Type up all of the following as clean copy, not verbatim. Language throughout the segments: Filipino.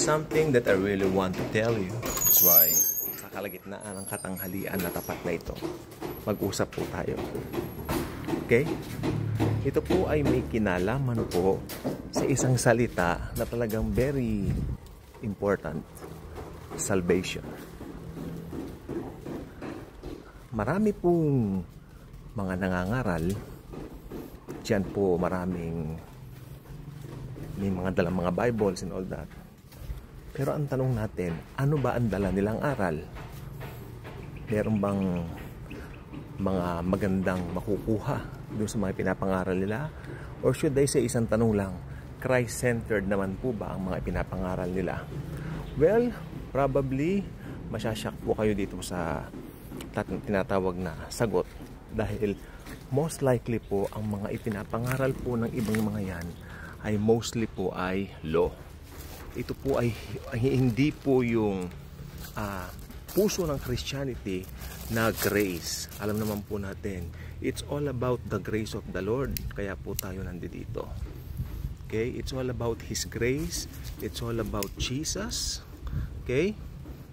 something that I really want to tell you. That's why, sa kalagitnaan ng katanghalian na tapat na ito, mag-usap po tayo. Okay? Ito po ay may kinalaman po sa isang salita na talagang very important. Salvation. Marami pong mga nangangaral. Diyan po maraming may mga dalang mga Bibles and all that. Pero ang tanong natin, ano ba ang dala nilang aral? Meron bang mga magandang makukuha doon sa mga pinapangaral nila? Or should I say isang tanong lang, Christ-centered naman po ba ang mga pinapangaral nila? Well, probably masyasyak po kayo dito sa tinatawag na sagot. Dahil most likely po ang mga ipinapangaral po ng ibang mga yan ay mostly po ay law. Ito po ay hindi po yung puso ng Christianity na grace. Alam naman po natin, it's all about the grace of the Lord. Kaya po tayo nandito. Okay? It's all about His grace. It's all about Jesus. Okay?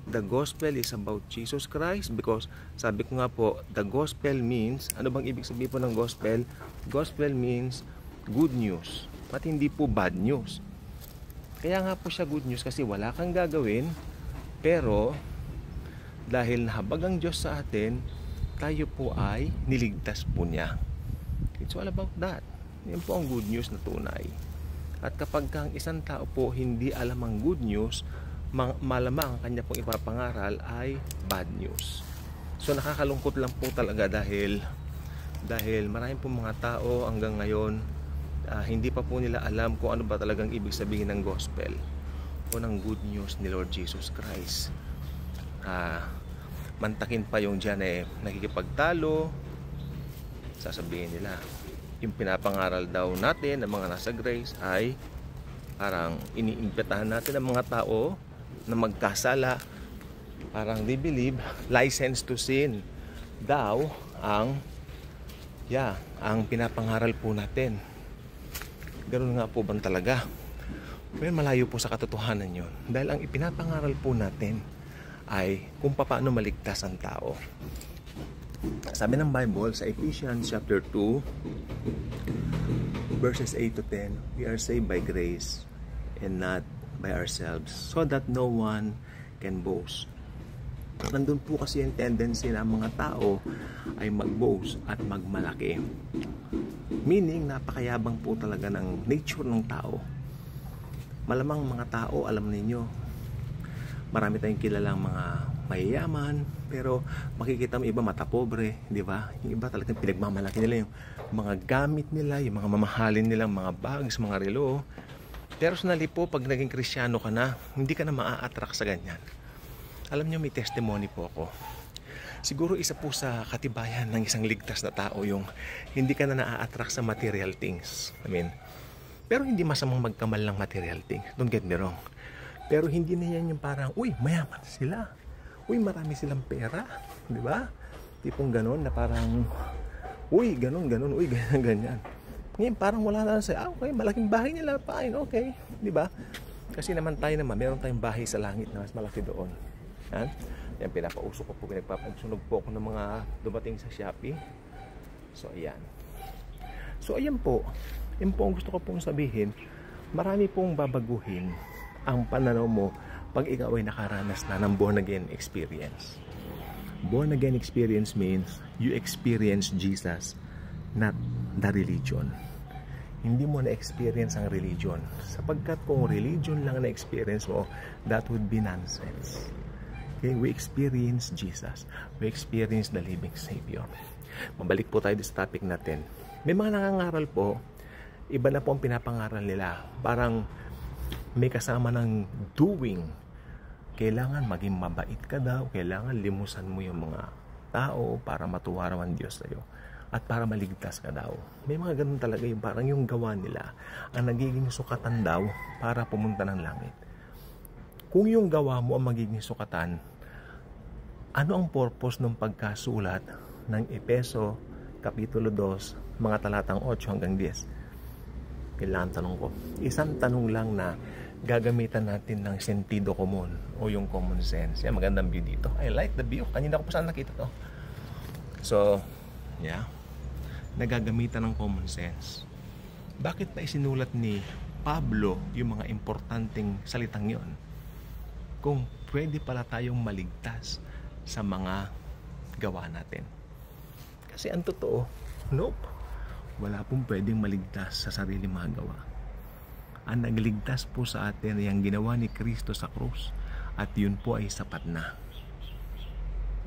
The gospel is about Jesus Christ because sabi ko nga po, the gospel means, ano bang ibig sabihin po ng gospel? Gospel means good news. At hindi po bad news. Kaya nga po siya good news kasi wala kang gagawin, pero dahil nahabag ang Diyos sa atin, tayo po ay niligtas po niya. It's all about that. Yan po ang good news na tunay. At kapag kang isang tao po hindi alam ang good news, malamang ang kanya pong ipapangaral ay bad news. So nakakalungkot lang po talaga dahil maraming pong mga tao hanggang ngayon hindi pa po nila alam kung ano ba talagang ibig sabihin ng gospel o ng good news ni Lord Jesus Christ. Mantakin pa yung dyan nakikipagtalo, sasabihin nila yung pinapangaral daw natin ng mga nasa grace ay parang iniimbitahan natin ang mga tao na magkasala. Parang they believe license to sin daw ang pinapangaral po natin. Ganoon nga po ba talaga? Well, malayo po sa katotohanan yun. Dahil ang ipinapangaral po natin ay kung paano maligtas ang tao. Sabi ng Bible sa Ephesians chapter 2 verses 8 to 10, we are saved by grace and not by ourselves, so that no one can boast. Nandun po kasi yung tendency na mga tao ay mag-boast at magmalaki. Meaning, napakayabang po talaga ng nature ng tao. Malamang mga tao, alam ninyo, marami tayong kilalang mga mayayaman, pero makikita mo iba mata pobre, di ba? Yung iba talagang pinagmamalaki nila yung mga gamit nila, yung mga mamahalin nilang mga bags, mga relo. Personally po, pag naging Kristyano ka na, hindi ka na maa-attract sa ganyan. Alam niyo, may testimony po ako. Siguro isa po sa katibayan ng isang ligtas na tao yung hindi ka na naa-attract sa material things. Pero hindi masamang magkamal ng material things. Don't get me wrong. Pero hindi na yan yung parang, uy, mayaman sila. Uy, marami silang pera. Di ba? Tipong ganon na parang, uy, ganon, uy, ganyan. Ngayon, parang wala na sa, okay, malaking bahay nila, fine, okay. Di ba? Kasi naman tayo meron tayong bahay sa langit na mas malaki doon. Yan, pinapauso ko po, pinagpapagsunog po ako ng mga dumating sa Shopee. So, ayan. So, ayan po. Yan po ang gusto ko pong sabihin. Marami pong babaguhin ang pananaw mo pag ikaw ay nakaranas na ng born again experience. Born again experience means you experience Jesus, not the religion. Hindi mo na-experience ang religion. Sapagkat kung religion lang na-experience mo, that would be nonsense. Okay, we experience Jesus. We experience the living Savior. Mabalik po tayo sa topic natin. May mga nangangaral po, iba na po ang pinapangaral nila. Parang may kasama ng doing. Kailangan maging mabait ka daw. Kailangan limusan mo yung mga tao para matuwa raw ang Diyos sa'yo. At para maligtas ka daw. May mga ganun talaga yung parang yung gawa nila ang nagiging sukatan daw para pumunta ng langit. Kung yung gawa mo ang magiging sukatan, ano ang purpose ng pagkasulat ng Epeso, Kapitulo 2, mga talatang 8 hanggang 10? Kailangan tanong ko. Isang tanong lang na gagamitan natin ng sentido común o yung common sense. Yan, magandang view dito. I like the view. Kanina ko pa saan nakita to. So, yeah. Nagagamitan ng common sense. Bakit pa isinulat ni Pablo yung mga importanteng salitang yon? Kung pwede pala tayong maligtas sa mga gawa natin. Kasi ang totoo, nope. Wala pong pwedeng maligtas sa sarili mga gawa. Ang nagligtas po sa atin ay ang ginawa ni Kristo sa krus. At yun po ay sapat na.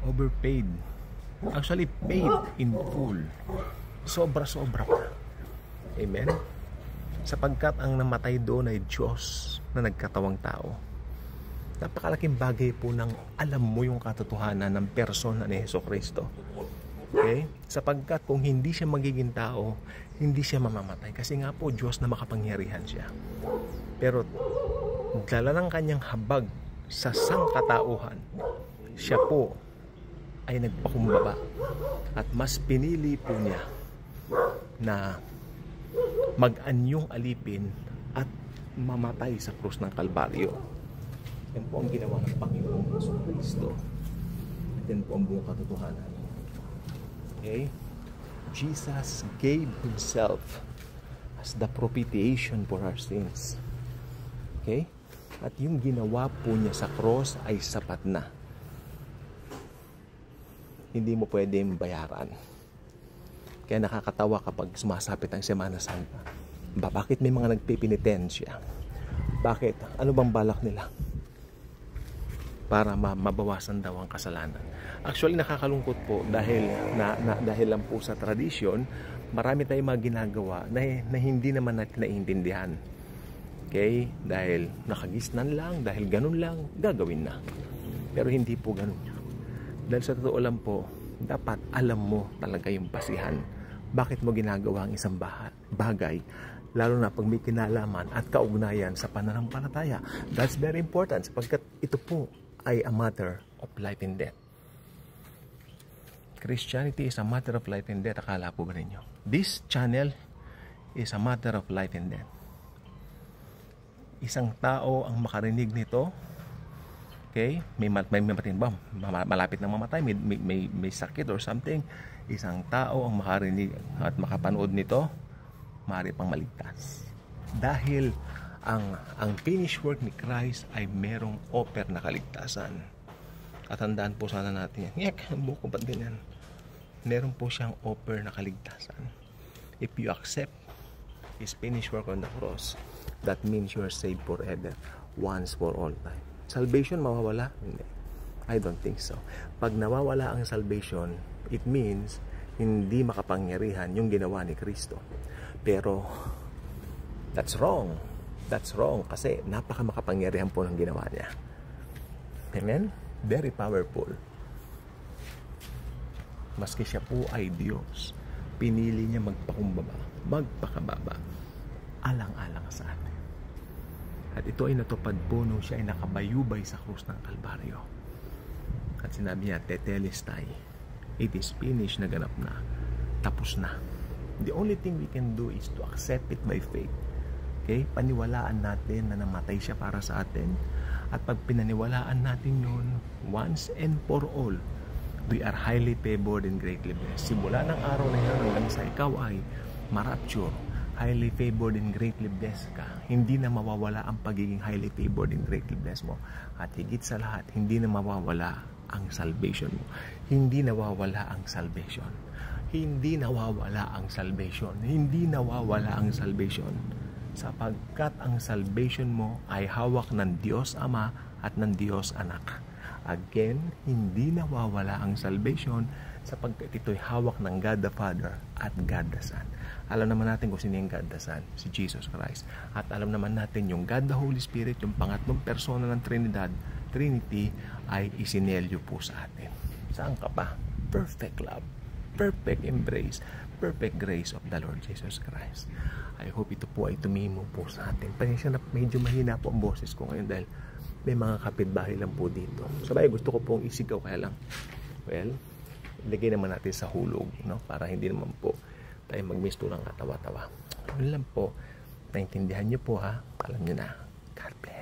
Overpaid. Actually, paid in full. Sobra-sobra pa. Amen? Sapagkat ang namatay doon ay Diyos na nagkatawang tao. Napakalaking bagay po ng alam mo yung katotohanan ng persona ni Jesucristo. Okay? Sapagkat kung hindi siya magiging tao, hindi siya mamamatay. Kasi nga po, Diyos na makapangyarihan siya. Pero dala ng kanyang habag sa sangkatauhan, siya po ay nagpakumbaba. At mas pinili po niya na mag-anyong alipin at mamatay sa krus ng Kalbaryo. Yan po ang ginawa ng Panginoong Jesucristo. At yan po ang buong katotohanan. Okay? Jesus gave Himself as the propitiation for our sins. Okay? At yung ginawa po niya sa cross ay sapat na. Hindi mo pwedeng bayaran. Kaya nakakatawa kapag sumasapit ang Semana Santa. Bakit may mga nagpipinitensya? Bakit? Ano bang balak nila? Para mabawasan daw ang kasalanan. Actually, nakakalungkot po dahil dahil lang po sa tradisyon, marami tayong mga ginagawa na hindi naman natin naiintindihan. Okay? Dahil nakagisnan lang, dahil ganun lang, gagawin na. Pero hindi po ganun. Dahil sa totoo lang po, dapat alam mo talaga yung basihan. Bakit mo ginagawa ang isang bagay, lalo na pag may kinalaman at kaugnayan sa pananampalataya. That's very important sapagkat ito po ay a matter of life and death. Christianity is a matter of life and death. Akala po ba ninyo? This channel is a matter of life and death. Isang tao ang makarinig nito, okay? May matinbang, malapit na mamatay, may sakit or something. Isang tao ang makarinig at makapanood nito, maaari pang maligtas. Dahil ang finished work ni Christ ay merong offer na kaligtasan. At tandaan po sana natin yan. Buko pa din yan. Meron po siyang offer na kaligtasan. If you accept His finished work on the cross, that means you are saved forever, once for all time. Salvation mawawala? Hindi. I don't think so. Pag nawawala ang salvation, it means hindi makapangyarihan yung ginawa ni Kristo. Pero that's wrong. That's wrong kasi napaka-makapangyarihan po ng ginawa niya. Amen? Very powerful. Maski siya po ay Diyos, pinili niya magpakababa, alang-alang sa atin. At ito ay natupad po nung siya ay nakabayubay sa krus ng Kalbaryo. At sinabi niya, tetelestai, it is finished, naganap na, tapos na. The only thing we can do is to accept it by faith. Okay? Paniwalaan natin na namatay siya para sa atin. At pag pinaniwalaan natin yun, once and for all, we are highly favored and greatly blessed. Simula ng araw na yun hanggang sa ikaw ay marapture, highly favored and greatly blessed ka. Hindi na mawawala ang pagiging highly favored and greatly blessed mo. At higit sa lahat, hindi na mawawala ang salvation mo. Hindi nawawala ang salvation. Hindi nawawala ang salvation. Hindi nawawala ang salvation. Sapagkat ang salvation mo ay hawak ng Diyos Ama at ng Diyos Anak. Again, hindi nawawala ang salvation sapagkat ito'y hawak ng God the Father at God the Son. Alam naman natin kung sino yung God the Son, si Jesus Christ. At alam naman natin yung God the Holy Spirit, yung pangatlong persona ng Trinity, ay isinelyo po sa atin. Saan ka pa? Perfect love, perfect embrace, perfect grace of the Lord Jesus Christ. I hope ito po ay tumimo po sa atin. Pasensya na medyo mahina po ang boses ko ngayon dahil may mga kapitbahay lang po dito. Sabay, gusto ko pong isigaw kaya lang. Well, ilagay naman natin sa hulog, no? Para hindi naman po tayo magmisto lang katawa-tawa. Yun lang po. Naintindihan nyo po ha. Alam nyo na. God bless.